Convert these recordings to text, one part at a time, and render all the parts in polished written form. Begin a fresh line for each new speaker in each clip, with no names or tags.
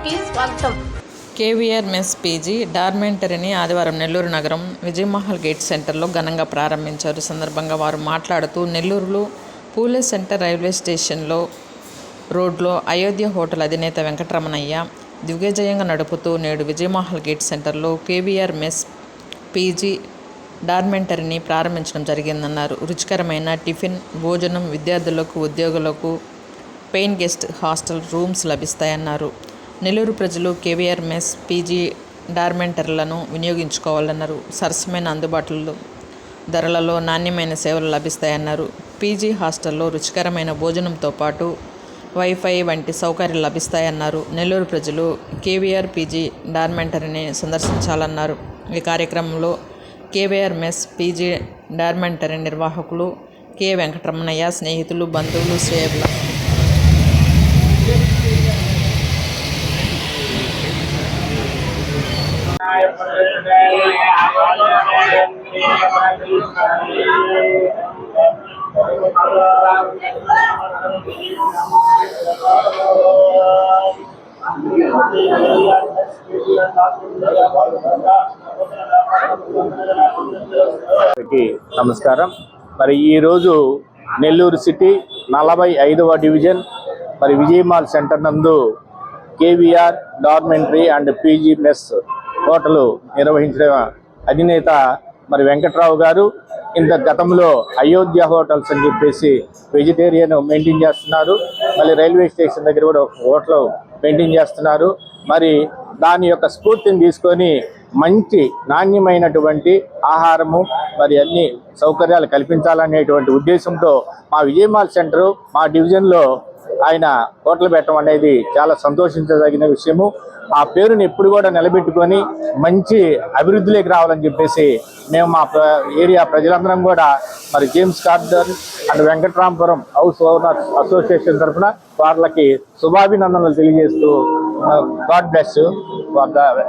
కి స్వాగతం.
KVR mess PG డార్మెంటరీని ఆదివారం నెల్లూరు నగరం విజయమహల్ గేట్ సెంటర్లో ఘనంగా ప్రారంభించారు. సందర్భంగా వారు మాట్లాడుతూ నెల్లూరులో పూలే సెంటర్ రైల్వే స్టేషన్లో రోడ్లో అయోధ్య హోటల్ అధినేత వెంకటరమణయ్య దిగ్విజయంగా నడుపుతూ నేడు విజయమహల్ గేట్ సెంటర్లో కేవీఆర్ మెస్ పీజీ డార్మెంటరీని ప్రారంభించడం జరిగిందన్నారు. రుచికరమైన టిఫిన్, భోజనం విద్యార్థులకు, ఉద్యోగులకు పెయిన్ గెస్ట్ హాస్టల్ రూమ్స్ లభిస్తాయన్నారు. నెల్లూరు ప్రజలు కేవీఆర్ మెస్ పీజీ డార్మెంటరీలను వినియోగించుకోవాలన్నారు. సరసమైన అందుబాటులో ధరలలో నాణ్యమైన సేవలు లభిస్తాయన్నారు. పీజీ హాస్టల్లో రుచికరమైన భోజనంతో పాటు వైఫై వంటి సౌకర్యాలు లభిస్తాయన్నారు. నెల్లూరు ప్రజలు కేవీఆర్ పీజీ డార్మెంటరీని సందర్శించాలన్నారు. ఈ కార్యక్రమంలో కేవీఆర్ మెస్ పీజీ డార్మెంటరీ నిర్వాహకులు కె వెంకటరమణయ్య, స్నేహితులు, బంధువులు, శ్రేయబుల
నమస్కారం. మరి ఈరోజు నెల్లూరు సిటీ 45వ డివిజన్ మరి విజయమాల్ సెంటర్ నందు KVR dormitory and PG mess hotel నిర్వహించిన అధినేత మరి వెంకట్రావు గారు ఇంత గతంలో అయోధ్య హోటల్స్ అని చెప్పేసి వెజిటేరియన్ మెయింటైన్ చేస్తున్నారు. మళ్ళీ రైల్వే స్టేషన్ దగ్గర కూడా ఒక హోటల్ మెయింటైన్ చేస్తున్నారు. మరి దాని యొక్క స్ఫూర్తిని తీసుకొని మంచి నాణ్యమైనటువంటి ఆహారము మరి అన్ని సౌకర్యాలు కల్పించాలనేటువంటి ఉద్దేశంతో మా విజయమాల్ సెంటరు మా డివిజన్లో ఆయన హోటల్ పెట్టడం అనేది చాలా సంతోషించదగిన విషయము. ఆ పేరుని ఎప్పుడు కూడా నిలబెట్టుకొని మంచి అభివృద్ధిలోకి రావాలని చెప్పేసి మేము మా ఏరియా ప్రజలందరం కూడా మరి James garden and Venkatramapuram house owners association తరఫున వాళ్ళకి శుభాభినందనలు తెలియజేస్తూ గాడ్ బ్లెస్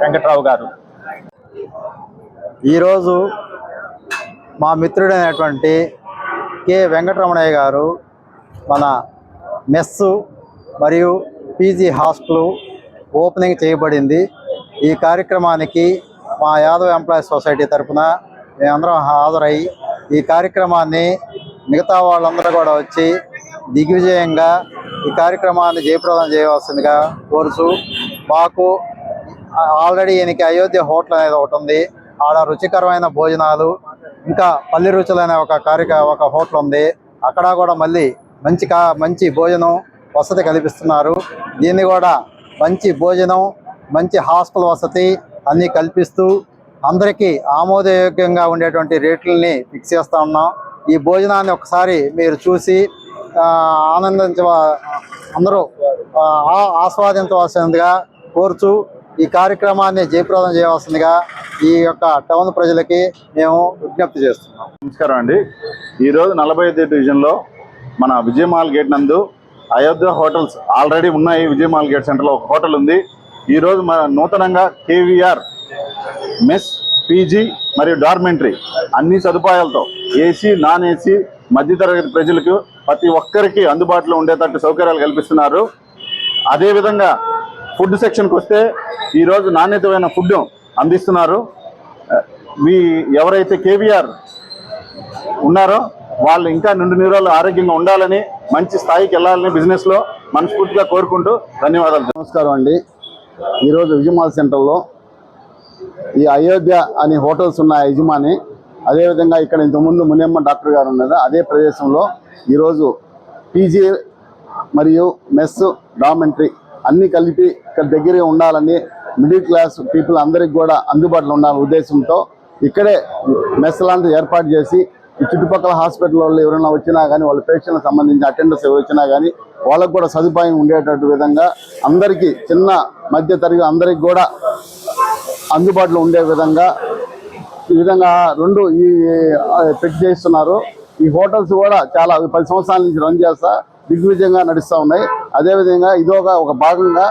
వెంకట్రావు గారు.
ఈరోజు మా మిత్రుడైనటువంటి కె వెంకటరమణయ్య గారు మన మెస్సు మరియు పీజీ హాస్టల్ ఓపెనింగ్ చేయబడింది. ఈ కార్యక్రమానికి మా యాదవ్ ఎంప్లాయీస్ సొసైటీ తరఫున మేమందరం హాజరై ఈ కార్యక్రమాన్ని మిగతా వాళ్ళందరూ కూడా వచ్చి దిగ్విజయంగా ఈ కార్యక్రమాన్ని జయప్రదం చేయవలసిందిగా కోరుచు, మాకు ఆల్రెడీ ఈయనకి అయోధ్య హోటల్ అనేది ఒకటి ఉంది. ఆడ రుచికరమైన భోజనాలు, ఇంకా పల్లి రుచులనే ఒక హోటల్ ఉంది. అక్కడ కూడా మళ్ళీ మంచి భోజనం వసతి కల్పిస్తున్నారు. దీన్ని కూడా మంచి భోజనం, మంచి హాస్టల్ వసతి అన్నీ కల్పిస్తూ అందరికీ ఆమోదయోగ్యంగా ఉండేటువంటి రేట్లని ఫిక్స్ చేస్తూ ఉన్నాం. ఈ భోజనాన్ని ఒకసారి మీరు చూసి అందరూ ఆస్వాదించవలసిందిగా కోరుచు, ఈ కార్యక్రమాన్ని జయప్రదం చేయవలసిందిగా ఈ యొక్క టౌన్ ప్రజలకి మేము విజ్ఞప్తి చేస్తున్నాం.
నమస్కారం అండి. ఈరోజు 45వ డివిజన్లో మన విజయమహల్ గేట్ నందు అయోధ్య హోటల్స్ ఆల్రెడీ ఉన్నాయి. విజయమహల్ గేట్ సెంటర్లో ఒక హోటల్ ఉంది. ఈరోజు మన నూతనంగా కేవీఆర్ మెస్ పీజీ మరియు డార్మెంటరీ అన్ని సదుపాయాలతో ఏసీ, నాన్ ఏసీ, మధ్యతరగతి ప్రజలకు ప్రతి ఒక్కరికి అందుబాటులో ఉండేటట్టు సౌకర్యాలు కల్పిస్తున్నారు. అదేవిధంగా ఫుడ్ సెక్షన్కి వస్తే ఈరోజు నాణ్యతమైన ఫుడ్ అందిస్తున్నారు. ఎవరైతే కేవీఆర్ ఉన్నారో వాళ్ళు ఇంకా నిండు నిరాలు ఆరోగ్యంగా ఉండాలని, మంచి స్థాయికి వెళ్ళాలని బిజినెస్లో మనస్ఫూర్తిగా కోరుకుంటూ ధన్యవాదాలు.
నమస్కారం అండి. ఈరోజు విజయమాల్ సెంటర్లో ఈ అయోధ్య అనే హోటల్స్ ఉన్న యజమాని, అదేవిధంగా ఇక్కడ ఇంతకుముందు మునియమ్మ డాక్టర్ గారు ఉన్నది అదే ప్రదేశంలో ఈరోజు పీజీ మరియు మెస్ డార్మెంటరీ అన్నీ కలిపి ఇక్కడ దగ్గరగా ఉండాలని, మిడిల్ క్లాస్ పీపుల్ అందరికి కూడా అందుబాటులో ఉండాలనే ఉద్దేశంతో ఇక్కడే మెస్ లాంటిది ఏర్పాటు చేసి ఈ చుట్టుపక్కల హాస్పిటల్ వాళ్ళు ఎవరైనా వచ్చినా కానీ వాళ్ళ పేషెంట్లకు సంబంధించిన అటెండర్స్ ఎవరు వచ్చినా కానీ వాళ్ళకు కూడా సదుపాయం ఉండేటట్టు విధంగా అందరికీ చిన్న మధ్య తరగతి అందరికి కూడా అందుబాటులో ఉండే విధంగా ఈ విధంగా రెండు పెట్టి చేస్తున్నారు. ఈ హోటల్స్ కూడా చాలా 10 సంవత్సరాల నుంచి రన్ చేస్తా దిగ్విజయంగా నడుస్తూ ఉన్నాయి. అదేవిధంగా ఒక భాగంగా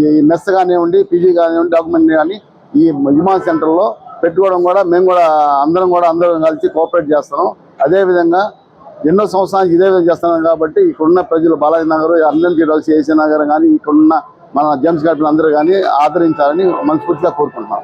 ఈ మెస్ కానివ్వండి, పీజీ కానివ్వండి, డాక్యుమెంట్ కానీ ఈ విమాన సెంటర్లో పెట్టుకోవడం కూడా మేము కూడా అందరం కలిసి కోఆపరేట్ చేస్తున్నాం. అదేవిధంగా ఎన్నో సంవత్సరానికి ఇదే చేస్తున్నాం కాబట్టి ఇక్కడున్న ప్రజలు Balaji Nagar, Argenti roads, AC Nagar కానీ ఇక్కడున్న మన జెమ్స్ గార్డెన్ అందరూ కానీ ఆదరించాలని మనస్ఫూర్తిగా కోరుకుంటున్నాం.